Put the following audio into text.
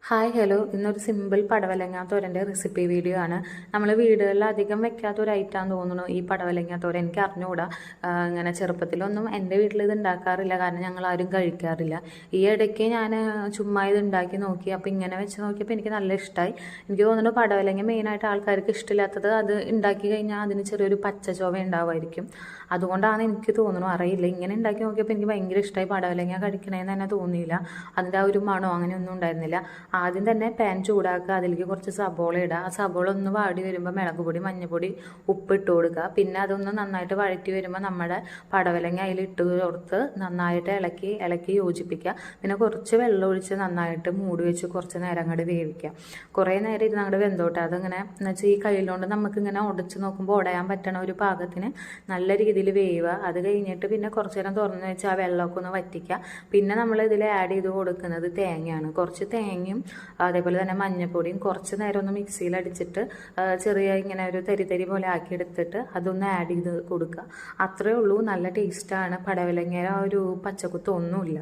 Hi hello, ഇന്നൊരു simple പടവലങ്ങ തോരൻ്റെ recipe video ആണ്. നമ്മൾ വീടുകളിൽ അധികം വെക്കാത്ത ഒരു ഐറ്റാന്ന് തോന്നുന്നു ഈ പടവലങ്ങ തോരൻ. എനിക്ക് അറിഞ്ഞുകൂടാ, ഇങ്ങനെ ചെറുപ്പത്തിലൊന്നും എൻ്റെ വീട്ടിൽ ഇത് ഉണ്ടാക്കാറില്ല, കാരണം ഞങ്ങൾ ആരും കഴിക്കാറില്ല. ഈ ഇടയ്ക്ക് ഞാൻ ചുമ്മാ ഇത് ഉണ്ടാക്കി നോക്കി, അപ്പോൾ ഇങ്ങനെ വെച്ച് നോക്കിയപ്പോൾ എനിക്ക് നല്ല ഇഷ്ടമായി. എനിക്ക് തോന്നുന്നു പടവലങ്ങ മെയിനായിട്ട് ആൾക്കാർക്ക് ഇഷ്ടമില്ലാത്തത് അത് ഉണ്ടാക്കി കഴിഞ്ഞാൽ അതിന് ചെറിയൊരു പച്ച ചുവ ഉണ്ടാവുമായിരിക്കും. അതുകൊണ്ടാണ് എനിക്ക് തോന്നുന്നു, അറിയില്ല. ഇങ്ങനെ ഉണ്ടാക്കി നോക്കിയപ്പോൾ എനിക്ക് ഭയങ്കര ഇഷ്ടമായി. പടവലങ്ങ കഴിക്കണേന്ന് തന്നെ തോന്നിയില്ല, അതിൻ്റെ ആ ഒരു മണോ അങ്ങനെയൊന്നും ഉണ്ടായിരുന്നില്ല. ആദ്യം തന്നെ പാൻ ചൂടാക്കുക, അതിലേക്ക് കുറച്ച് സബോള ഇടുക. ആ സബോള ഒന്ന് വാടി വരുമ്പോൾ മുളക് പൊടി, മഞ്ഞൾപ്പൊടി, ഉപ്പ് ഇട്ട് കൊടുക്കുക. പിന്നെ അതൊന്ന് നന്നായിട്ട് വഴറ്റി വരുമ്പോൾ നമ്മുടെ പടവലങ്ങ അതിൽ ഇട്ട് കൊടുത്ത് നന്നായിട്ട് ഇളക്കി ഇളക്കി യോജിപ്പിക്കുക. പിന്നെ കുറച്ച് വെള്ളം ഒഴിച്ച് നന്നായിട്ട് മൂടി വെച്ച് കുറച്ച് നേരം അങ്ങോട്ട് വേവിക്കുക. കുറേ നേരം ഇരുന്ന് അങ്ങോട്ട് വെന്തോട്ടെ. അതിങ്ങനെ എന്ന് വെച്ചാൽ ഈ കയ്യിലുകൊണ്ട് നമുക്കിങ്ങനെ ഉടച്ച് നോക്കുമ്പോൾ ഉടയാൻ പറ്റണ ഒരു പാകത്തിന് നല്ല രീതിയിൽ വേവുക. അത് കഴിഞ്ഞിട്ട് പിന്നെ കുറച്ച് നേരം തുറന്ന് വെച്ച് ആ വെള്ളമൊക്കെ ഒന്ന് വറ്റിക്കുക. പിന്നെ നമ്മൾ ഇതിൽ ആഡ് ചെയ്ത് കൊടുക്കുന്നത് തേങ്ങയാണ്. കുറച്ച് തേങ്ങയും അതേപോലെ തന്നെ മഞ്ഞൾപ്പൊടിയും കുറച്ച് നേരം ഒന്ന് മിക്സിയിൽ അടിച്ചിട്ട് ചെറിയ ഇങ്ങനെ ഒരു തരി തരി പോലെ ആക്കി എടുത്തിട്ട് അതൊന്ന് ആഡ് ചെയ്ത് കൊടുക്കുക. അത്രയേ ഉള്ളൂ. നല്ല ടേസ്റ്റാണ്. പടവലങ്ങ ഒരു പച്ചക്കുത്തൊന്നുമില്ല.